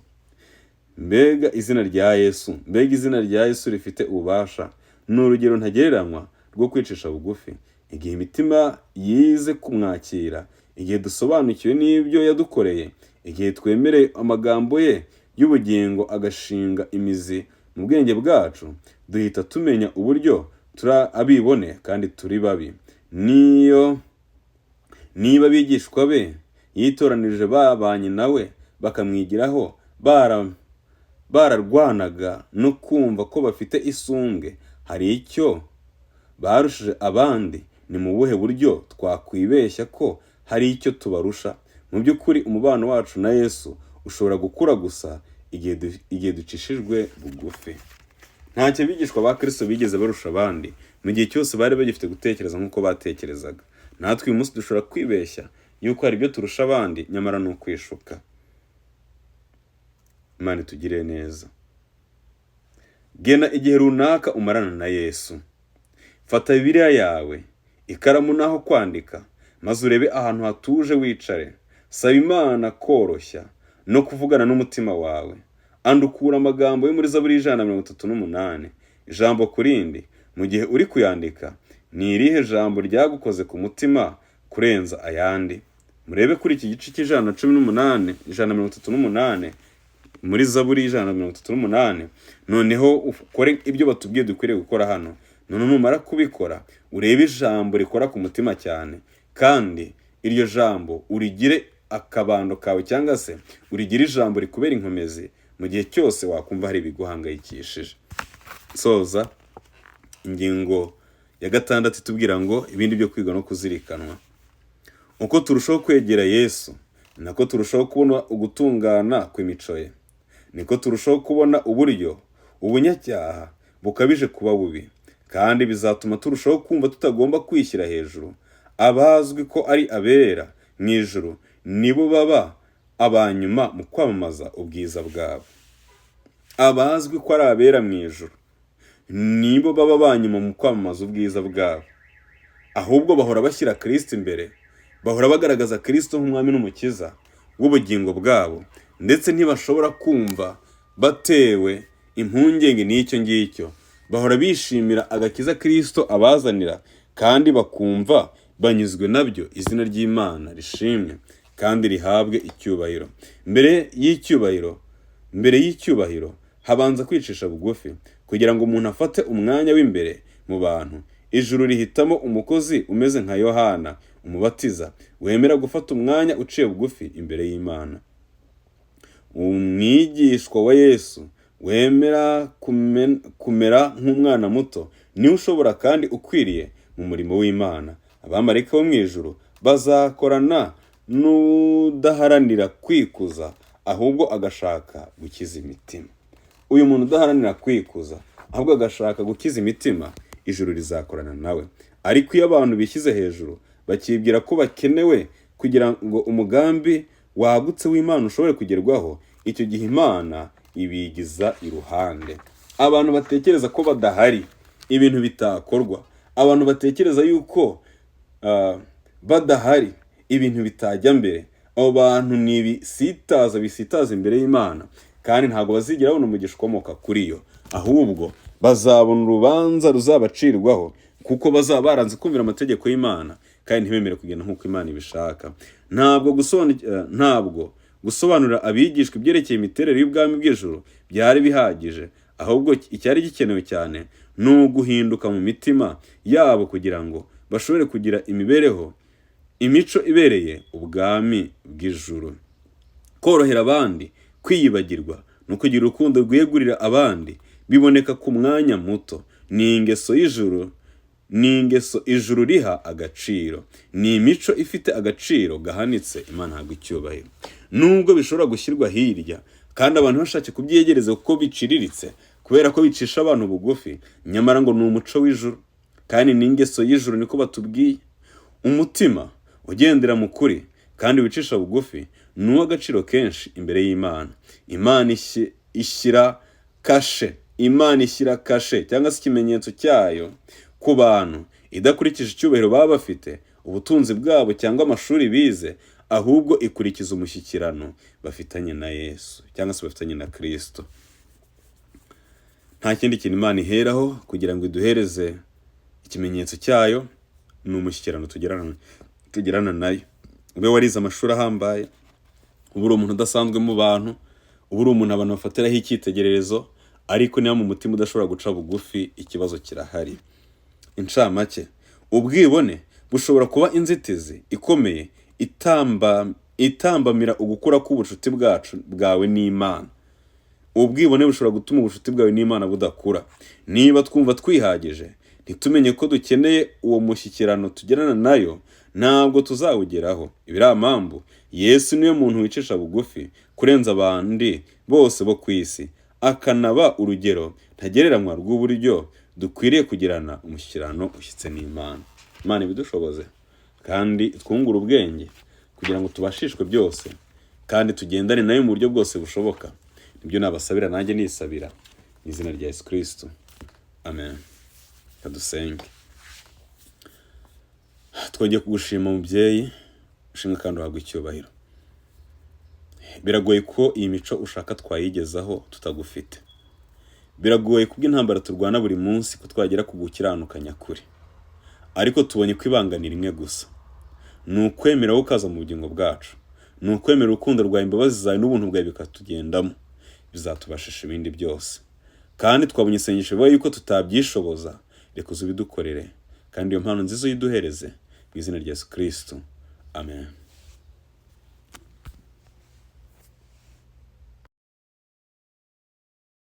Mbega izina rya Yesu, mbega izina rya Yesu rifite ububasha. Ni urugero ntagereranywa rwo kwicisha bugufi. Igihe imitima yize kumwakira, igihe dusobanukiwe n'ibyo yadukoreye, igihe twemereye amagambo ye y'ubugingo agashinga imizi mu bwenge bwacu, duhita tumenya uburyo turi abibone kandi turi babi. Niba abigishwa be yitoranirije babanye nawe bakamwigiraho, bararwanaga no kumva ko bafite isumbwe, hari icyo barushije abandi, ni mu buhe buryo twakwibeshya ko hari icyo tubarusha? Mu by'ukuri umubano wacu na Yesu ushobora gukura gusa igihe ducishijwe bugufi. Ntacyo abigishwa ba Kristo bigeze barusha abandi, mu gihe cyose bari bagifite gutekereza nk'uko batekerezaga. Natwe uyu munsi dushobora kwibeshya yuko hari ibyo turusha abandi, nyamara ni ukwishuka. Imana itugirire neza. Gena igihe runaka umarana na Yesu. Fata Bibiliya yawe, ikaramu n'aho kwandika, maze urebe ahantu hatuje wicare. Saba Imana koroshya no kuvugana n'umutima wawe. Andukura amagambo yo muri Zaburi 138, ijambo ku rindi. Mu gihe uri kuyandika, ni irihe jambo ryagukoze ku mutima kurenza ayandi? Murebe kuri iki gice cy'138 muri Zaburi 138, noneho ukore ibyo batubwiye dukwiriye gukora hano. None numara kubikora, urebe ijambo rikora ku mutima cyane, kandi iryo jambo urigire akabando kawe, cyangwa se urigire ijambo rikubera inkomezi mu gihe cyose wakumva hari ibiguhangayikishije. Soza ingingo ya 6 itubwira ngo ibindi byo kwiga no kuzirikanwa. Uko turushaho kwegera Yesu, nako turushaho kubona ugutungana kw'imico ye. Niko turushaho kubona uburyo ubunyacyaha bukabije kuba bubi, kandi bizatuma turushaho kumva tutagomba kwishyira hejuru. Abazwi ko ari abera mu ijuru nibo baba abanyuma mu kwamamaza ubwiza bwabo. Abazwi ko ari abera mu ijuru nibo baba abanyuma mu kwamamaza ubwiza bwabo. Ahubwo bahora bashyira Kristo imbere, bahora bagaragaza Kristo nk'umwami n'umukiza w'ubugingo bwabo, ndetse ntibashobora kumva batewe impungenge n'icyo ngicyo. Bahora bishimira agakiza Kristo abazanira, kandi bakumva banyuzwe nabyo. Izina ry'Imana rishimwe kandi rihabwe icyubahiro. Mbere y'icyubahiro habanza kwicisha bugufi, kugira ngo umuntu afate umwanya w'imbere mu bantu. Ijuru rihitamo umukozi umeze nka Yohana umubatiza, wemera gufata umwanya uciye bugufi imbere y'Imana. Umwigishwa wa Yesu wemera kumera nk'umwana muto niwe ushobora kandi ukwiriye mu murimo w'Imana. Abamarayika bo mu ijuru bazakorana n'udaharanira kwikuza, ahubwo agashaka gukiza imitima. Uyu muntu udaharanira kwikuza ahubwo agashaka gukiza imitima, ijuru rizakorana nawe. Ariko iyo abantu bishyize hejuru bakibwira ko bakenewe kugira ngo umugambi wagutse w'Imana ushobore kugerwaho, icyo gihe Imana ibigiza iruhande. Abantu batekereza ko badahari ibintu bitakorwa, abantu batekereza yuko badahari ibintu bitajya mbere, abo bantu ni bisitaza imbere y'Imana, kandi ntabwo bazigera babona umugisha ukomoka kuri yo, ahubwo bazabona urubanza ruzabacirwaho, kuko bazaba baranze kumvira amategeko y'Imana kandi ntibemere kugenda nk'uko Imana ibishaka. Ntabwo gusobanurira abigishwa ibyerekeye imiterere y'ubwami bw'ijuru byari bihagije, ahubwo icyari gikenewe cyane ni uguhinduka mu mitima yabo kugira ngo bashobore kugira imico ibereye ubwami bw'ijuru. Korohera abandi, kwiyibagirwa no kugira urukundo rwegurira abandi biboneka ku mwanya muto. Ni ingeso ijuru riha agaciro, ni imico ifite agaciro gahanitse. Imana ntabwo icyubahiro. Nubwo bishobora gushyirwa hirya kandi abantu bashake kubyegereza kuko biciriritse, kubera ko bicisha abantu bugufi, nyamara ngo ni umuco w'ijuru kandi ni ingeso y'ijuru. Niko batubwiye. Umutima ugendera mu kuri kandi wicisha bugufi ni uw'agaciro kenshi imbere y'Imana. Imana ishyira kashe cyangwa se ikimenyetso cyayo ku bantu idakurikije icyubahiro baba bafite, ubutunzi bwabo cyangwa amashuri bize, ahubwo ikurikiza umushyikirano bafitanye na Yesu cyangwa se bafitanye na Kristo. Nta kindi kintu Imana iheraho kugira ngo iduhereze ikimenyetso cyayo, ni umushyikirano tugirana nayo. Ube warize amashuri ahambaye, uba uri umuntu udasanzwe mu bantu, uba uri umuntu abantu bafatiraho icyitegererezo, ariko niba mu mutima udashobora guca bugufi, ikibazo kirahari. Incamake, ubwibone bushobora kuba inzitizi ikomeye itambamira ugukura k'ubucuti bwawe n'Imana. Ubwibone bushobora gutuma ubucuti bwawe n'Imana budakura. Niba twumva twihagije, ntitumenye ko dukeneye uwo mushyikirano tugirana nayo, ntabwo tuzawugeraho. Ibiramambu, Yesu niwe muntu wicisha bugufi kurenza abandi bose bo ku isi, akanaba urugero ntagereranywa rw'uburyo dukwiriye kugirana umushyikirano ushyitse n'Imana. Imana ibidushoboze kandi twungure ubwenge kugira ngo tubashishwe byose kandi tugendane nayo mu buryo bwose bushoboka. Nibyo nabasabira, nanjye nisabira mu izina rya Yesu Kristo. Amen. Kadusenge. Twongeye kugushima mubyeyi, ushimwe kandi uhabwe icyubahiro. Biragoye ko iyi mico ushaka twayigezaho tutagufite. Biragoye kubw'intambara turwana buri munsi ko twagera ku gukiranuka nyakuri. Ariko tubonye ko ibanga ni rimwe gusa, ni ukwemera wowe ukaza mu bugingo bwacu, ni ukwemera urukundo rwawe, imbabazi zawe n'ubuntu bwawe bikatugendamo, bizatubashisha ibindi byose. Kandi twabonye isengesho bivuga yuko tutabyishoboza, reka uze ubidukorere, kandi iyo mpano nziza uyiduhereze mu izina rya Yesu Kristo. Amen.